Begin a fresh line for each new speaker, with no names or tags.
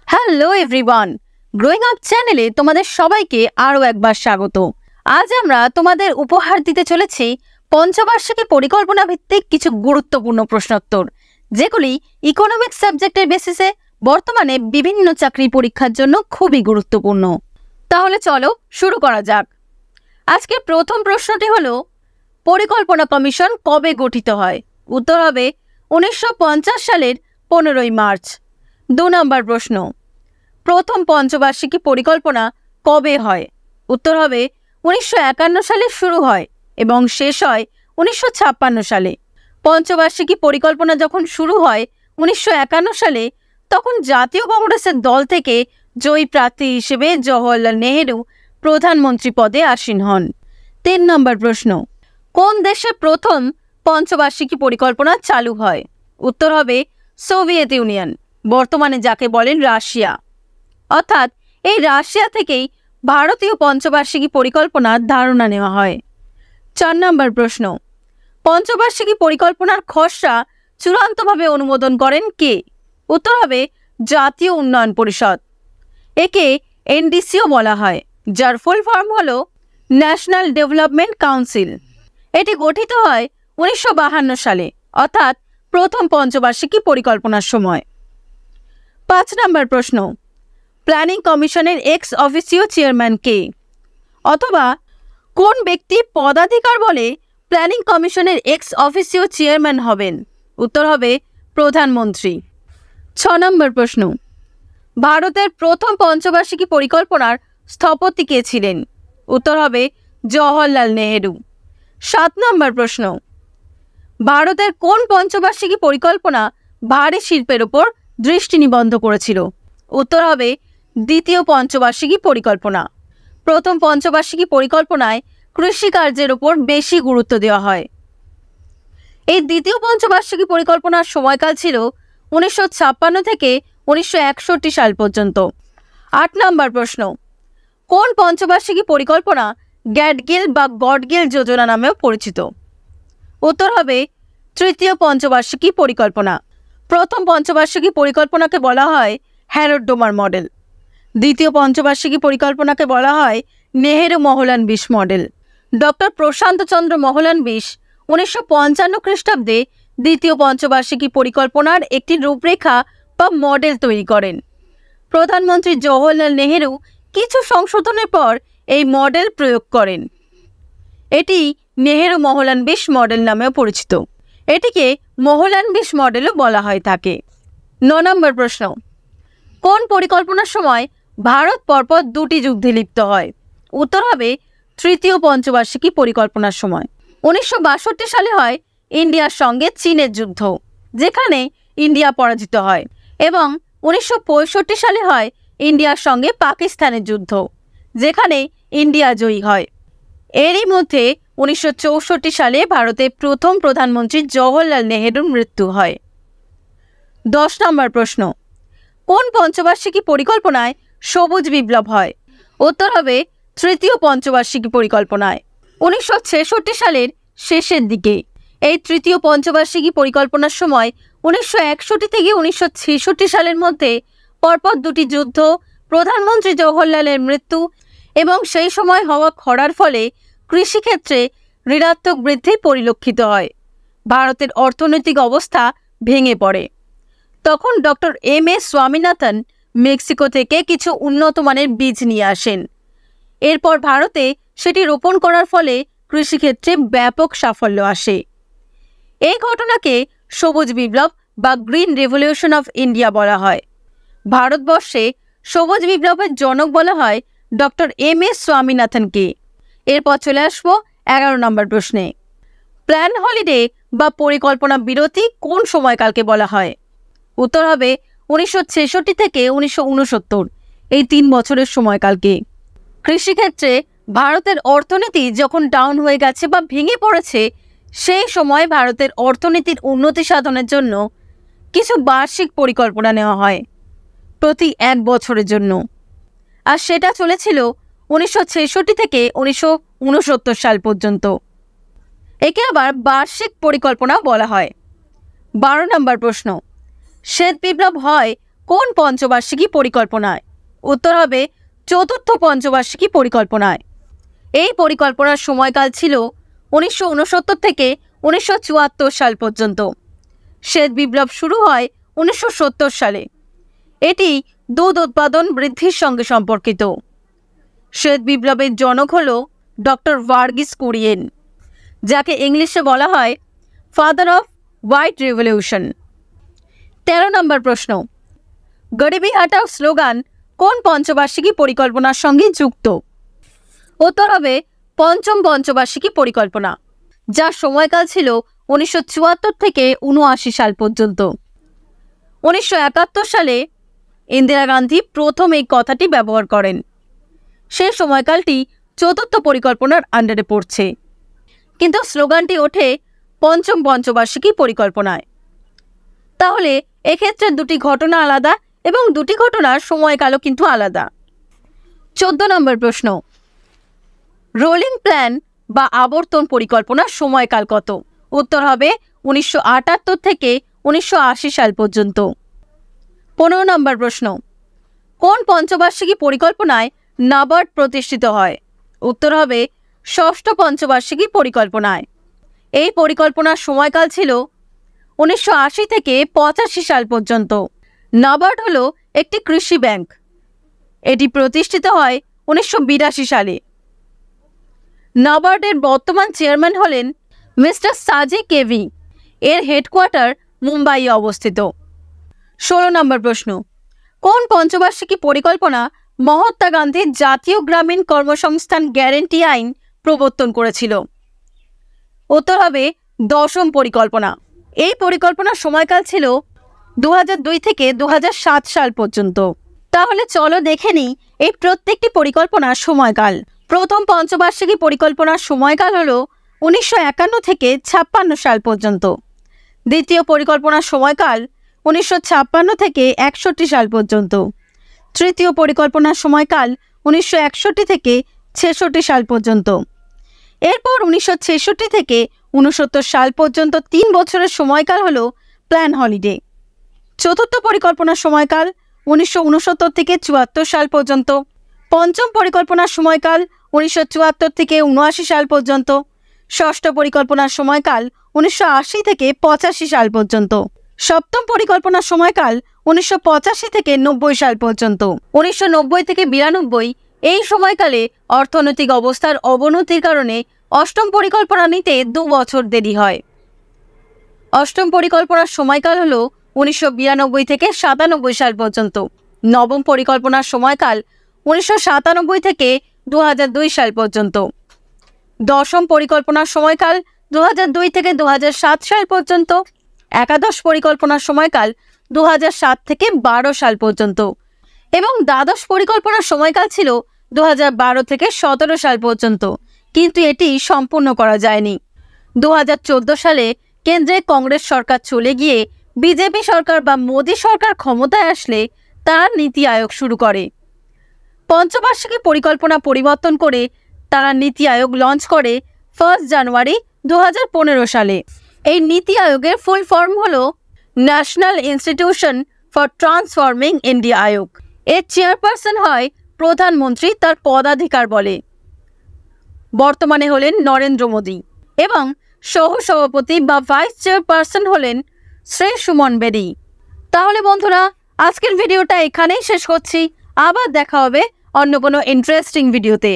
Hello everyone, growing up চ্যানেলে তোমাদের সবাইকে আরও একবার স্বাগত। আজ আমরা তোমাদের উপহার দিতে চলেছি পঞ্চবার্ষিকী পরিকল্পনা ভিত্তিক কিছু গুরুত্বপূর্ণ প্রশ্নোত্তর, যেগুলি ইকোনমিক্স সাবজেক্টের বেসিসে বর্তমানে বিভিন্ন চাকরি পরীক্ষার জন্য খুবই গুরুত্বপূর্ণ। তাহলে চলো শুরু করা যাক। আজকের প্রথম প্রশ্নটি হলো, পরিকল্পনা কমিশন কবে গঠিত হয়? উত্তর হবে 1950 সালের 15ই মার্চ। 2 নম্বর প্রশ্ন, প্রথম পঞ্চবার্ষিকী পরিকল্পনা কবে হয়? উত্তর হবে 1951 সালে শুরু হয় এবং শেষ হয় 1956 সালে। পঞ্চবার্ষিকী পরিকল্পনা যখন শুরু হয় 1951 সালে, তখন জাতীয় কংগ্রেসের দল থেকে জয়ী প্রার্থী হিসেবে জওহরলাল নেহেরু প্রধানমন্ত্রী পদে আসীন হন। 3 নম্বর প্রশ্ন, কোন দেশে প্রথম পঞ্চবার্ষিকী পরিকল্পনা চালু হয়? উত্তর হবে সোভিয়েত ইউনিয়ন, বর্তমানে যাকে বলেন রাশিয়া। অর্থাৎ এই রাশিয়া থেকেই ভারতীয় পঞ্চবার্ষিকী পরিকল্পনার ধারণা নেওয়া হয়। 4 নম্বর প্রশ্ন, পঞ্চবার্ষিকী পরিকল্পনার খসড়া চূড়ান্তভাবে অনুমোদন করেন কে? উত্তর হবে জাতীয় উন্নয়ন পরিষদ। একে এনডিসিও বলা হয়, যার ফুল ফর্ম হল ন্যাশনাল ডেভেলপমেন্ট কাউন্সিল। এটি গঠিত হয় 1952 সালে, অর্থাৎ প্রথম পঞ্চবার্ষিকী পরিকল্পনার সময়। 5 নম্বর প্রশ্ন, প্ল্যানিং কমিশনের এক্স অফিসিও চেয়ারম্যান কে? অথবা কোন ব্যক্তি পদাধিকার বলে প্ল্যানিং কমিশনের এক্স অফিসিও চেয়ারম্যান হবেন? উত্তর হবে প্রধানমন্ত্রী। 6 নম্বর প্রশ্ন, ভারতের প্রথম পঞ্চবার্ষিকী পরিকল্পনার স্থপতি কে ছিলেন? উত্তর হবে জওহরলাল নেহেরু। 7 নম্বর প্রশ্ন, ভারতের কোন পঞ্চবার্ষিকী পরিকল্পনা ভারী শিল্পের ওপর দৃষ্টি নিবদ্ধ করেছিল? উত্তর হবে দ্বিতীয় পঞ্চবার্ষিকী পরিকল্পনা। প্রথম পঞ্চবার্ষিকী পরিকল্পনায় কৃষিকার্যের ওপর বেশি গুরুত্ব দেওয়া হয়। এই দ্বিতীয় পঞ্চবার্ষিকী পরিকল্পনার সময়কাল ছিল 1956 থেকে 1961 সাল পর্যন্ত। 8 নম্বর প্রশ্ন, কোন পঞ্চবার্ষিকী পরিকল্পনা গ্যাডগিল বা গডগিল যোজনা নামেও পরিচিত? উত্তর হবে তৃতীয় পঞ্চবার্ষিকী পরিকল্পনা। প্রথম পঞ্চবার্ষিকী পরিকল্পনাকে বলা হয় হ্যারোড ডোমার মডেল। দ্বিতীয় পঞ্চবার্ষিকী পরিকল্পনাকে বলা হয় নেহেরু মহলানবিশ মডেল। ডক্টর প্রশান্ত চন্দ্র মহলানবিশ 1955 খ্রিস্টাব্দে দ্বিতীয় পঞ্চবার্ষিকী পরিকল্পনার একটি রূপরেখা বা মডেল তৈরি করেন। প্রধানমন্ত্রী জওহরলাল নেহেরু কিছু সংশোধনের পর এই মডেল প্রয়োগ করেন। এটি নেহেরু মহলানবিশ মডেল নামেও পরিচিত। এটিকে মহলানবিশ মডেলও বলা হয় থাকে। 9 নম্বর প্রশ্ন, কোন পরিকল্পনার সময় ভারত পরপর 2টি যুদ্ধে লিপ্ত হয়? উত্তর হবে তৃতীয় পঞ্চবার্ষিকী পরিকল্পনার সময়। 1962 সালে হয় ইন্ডিয়ার সঙ্গে চীনের যুদ্ধ, যেখানে ইন্ডিয়া পরাজিত হয়, এবং 1965 সালে হয় ইন্ডিয়ার সঙ্গে পাকিস্তানের যুদ্ধ, যেখানে ইন্ডিয়া জয়ী হয়। এরই মধ্যে 1964 সালে ভারতের প্রথম প্রধানমন্ত্রী জওহরলাল নেহেরুর মৃত্যু হয়। 10 নম্বর প্রশ্ন, কোন পঞ্চবার্ষিকী পরিকল্পনায় সবুজ বিপ্লব হয়? উত্তর হবে তৃতীয় পঞ্চবার্ষিকী পরিকল্পনায়। 1966 সালের শেষের দিকে এই তৃতীয় পঞ্চবার্ষিকী পরিকল্পনার সময় 1961 থেকে 1966 সালের মধ্যে পরপর 2টি যুদ্ধ, প্রধানমন্ত্রী জওহরলালের মৃত্যু এবং সেই সময় হওয়া খরার ফলে কৃষিক্ষেত্রে ঋণাত্মক বৃদ্ধি পরিলক্ষিত হয়। ভারতের অর্থনৈতিক অবস্থা ভেঙে পড়ে। তখন ডক্টর এম.এস. স্বামীনাথন মেক্সিকো থেকে কিছু উন্নত মানের বীজ নিয়ে আসেন। এরপর ভারতে সেটি রোপণ করার ফলে কৃষিক্ষেত্রে ব্যাপক সাফল্য আসে। এই ঘটনাকে সবুজ বিপ্লব বা গ্রিন রেভলিউশন অফ ইন্ডিয়া বলা হয়। ভারতবর্ষে সবুজ বিপ্লবের জনক বলা হয় ডক্টর এম.এস. স্বামীনাথনকে। এরপর চলে আসবো 11 নম্বর প্রশ্নে, প্ল্যান হলিডে বা পরিকল্পনা বিরতি কোন সময়কালকে বলা হয়? উত্তর হবে 1966 থেকে 1969, এই 3 বছরের সময়কালকে। কৃষিক্ষেত্রে ভারতের অর্থনীতি যখন ডাউন হয়ে গেছে বা ভেঙে পড়েছে, সেই সময় ভারতের অর্থনীতির উন্নতি সাধনের জন্য কিছু বার্ষিক পরিকল্পনা নেওয়া হয় প্রতি 1 বছরের জন্য, আর সেটা চলেছিল 1966 থেকে 1969 সাল পর্যন্ত। একে আবার বার্ষিক পরিকল্পনাও বলা হয়। 12 নম্বর প্রশ্ন, শ্বেত বিপ্লব হয় কোন পঞ্চবার্ষিকী পরিকল্পনায়? উত্তর হবে চতুর্থ পঞ্চবার্ষিকী পরিকল্পনায়। এই পরিকল্পনার সময়কাল ছিল 1969 থেকে 1974 সাল পর্যন্ত। শ্বেত বিপ্লব শুরু হয় 1970 সালে। এটি দুধ উৎপাদন বৃদ্ধির সঙ্গে সম্পর্কিত। শ্বেত বিপ্লবের জনক হল ডক্টর ভার্গিস কুরিয়েন, যাকে ইংলিশে বলা হয় ফাদার অফ হোয়াইট রেভলিউশন। 13 নম্বর প্রশ্ন, গরিবি হটাও স্লোগান কোন পঞ্চবার্ষিকী পরিকল্পনার সঙ্গে যুক্ত? উত্তর হবে পঞ্চম পঞ্চবার্ষিকী পরিকল্পনা, যার সময়কাল ছিল 1974 থেকে 1979 সাল পর্যন্ত। 1971 সালে ইন্দিরা গান্ধী প্রথম এই কথাটি ব্যবহার করেন। সেই সময়কালটি চতুর্থ পরিকল্পনার আন্ডারে পড়ছে, কিন্তু স্লোগানটি ওঠে পঞ্চম পঞ্চবার্ষিকী পরিকল্পনায়। তাহলে এক্ষেত্রে দুটি ঘটনা আলাদা এবং দুটি ঘটনার সময়কালও কিন্তু আলাদা। 14 নম্বর প্রশ্ন, রোলিং প্ল্যান বা আবর্তন পরিকল্পনার সময়কাল কত? উত্তর হবে 1978 থেকে 1980 সাল পর্যন্ত। 15 নম্বর প্রশ্ন, কোন পঞ্চবার্ষিকী পরিকল্পনায় নাবার্ড প্রতিষ্ঠিত হয়? উত্তর হবে ষষ্ঠ পঞ্চবার্ষিকী পরিকল্পনায়। এই পরিকল্পনার সময়কাল ছিল 1980 থেকে 85 সাল পর্যন্ত। নাবার্ড হলো একটি কৃষি ব্যাংক। এটি প্রতিষ্ঠিত হয় 1982 সালে। নাবার্ডের বর্তমান চেয়ারম্যান হলেন মিস্টার সাজি কেভি। এর হেডকোয়ার্টার মুম্বাইয়ে অবস্থিত। 16 নম্বর প্রশ্ন, কোন পঞ্চবার্ষিকী পরিকল্পনা মহাত্মা গান্ধী জাতীয় গ্রামীণ কর্মসংস্থান গ্যারেন্টি আইন প্রবর্তন করেছিল? উত্তর হবে দশম পরিকল্পনা। এই পরিকল্পনার সময়কাল ছিল 2002 থেকে 2007 সাল পর্যন্ত। তাহলে চলো দেখে নিই এই প্রত্যেকটি পরিকল্পনার সময়কাল। প্রথম পঞ্চবার্ষিকী পরিকল্পনার সময়কাল হল 1951 থেকে 56 সাল পর্যন্ত। দ্বিতীয় পরিকল্পনার সময়কাল 1956 থেকে 61 সাল পর্যন্ত। তৃতীয় পরিকল্পনার সময়কাল 1961 থেকে 66 সাল পর্যন্ত। এরপর 1966 থেকে 69 সাল পর্যন্ত 3 বছরের সময়কাল হল প্ল্যান হলিডে। চতুর্থ পরিকল্পনার সময়কাল 1969 থেকে 74 সাল পর্যন্ত। পঞ্চম পরিকল্পনার সময়কাল 1974 থেকে 79 সাল পর্যন্ত। ষষ্ঠ পরিকল্পনার সময়কাল 1980 থেকে 85 সাল পর্যন্ত। সপ্তম পরিকল্পনার সময়কাল 1985 থেকে 90 সাল পর্যন্ত। 1990 থেকে 92 এই সময়কালে অর্থনৈতিক অবস্থার অবনতির কারণে অষ্টম পরিকল্পনা নিতে 2 বছর দেরি হয়। অষ্টম পরিকল্পনার সময়কাল হল 1992 থেকে 97 সাল পর্যন্ত। নবম পরিকল্পনার সময়কাল 1997 থেকে 2002 সাল পর্যন্ত। দশম পরিকল্পনার সময়কাল 2002 থেকে 2007 সাল পর্যন্ত। একাদশ পরিকল্পনার সময়কাল 2007 থেকে 12 সাল পর্যন্ত এবং দ্বাদশ পরিকল্পনার সময়কাল ছিল 2012 থেকে 17 সাল পর্যন্ত, কিন্তু এটি সম্পূর্ণ করা যায়নি। 2014 সালে কেন্দ্রে কংগ্রেস সরকার চলে গিয়ে বিজেপি সরকার বা মোদী সরকার ক্ষমতায় আসলে তারা নীতি আয়োগ শুরু করে। পঞ্চবার্ষিকী পরিকল্পনা পরিবর্তন করে তারা নীতি আয়োগ লঞ্চ করে 1 জানুয়ারি 2015 সালে। এই নীতি আয়োগের ফুল ফর্ম হলো National Institution for Transforming India Aayog. এর চেয়ারপারসন হয় প্রধানমন্ত্রী তার পদাধিকার বলে। বর্তমানে হলেন নরেন্দ্র মোদী এবং সহসভাপতি বা ভাইস চেয়ারপারসন হলেন শ্রী সুমন বেরি। তাহলে বন্ধুরা, আজকের ভিডিওটা এখানেই শেষ করছি। আবার দেখা হবে অন্য কোনো ইন্টারেস্টিং ভিডিওতে।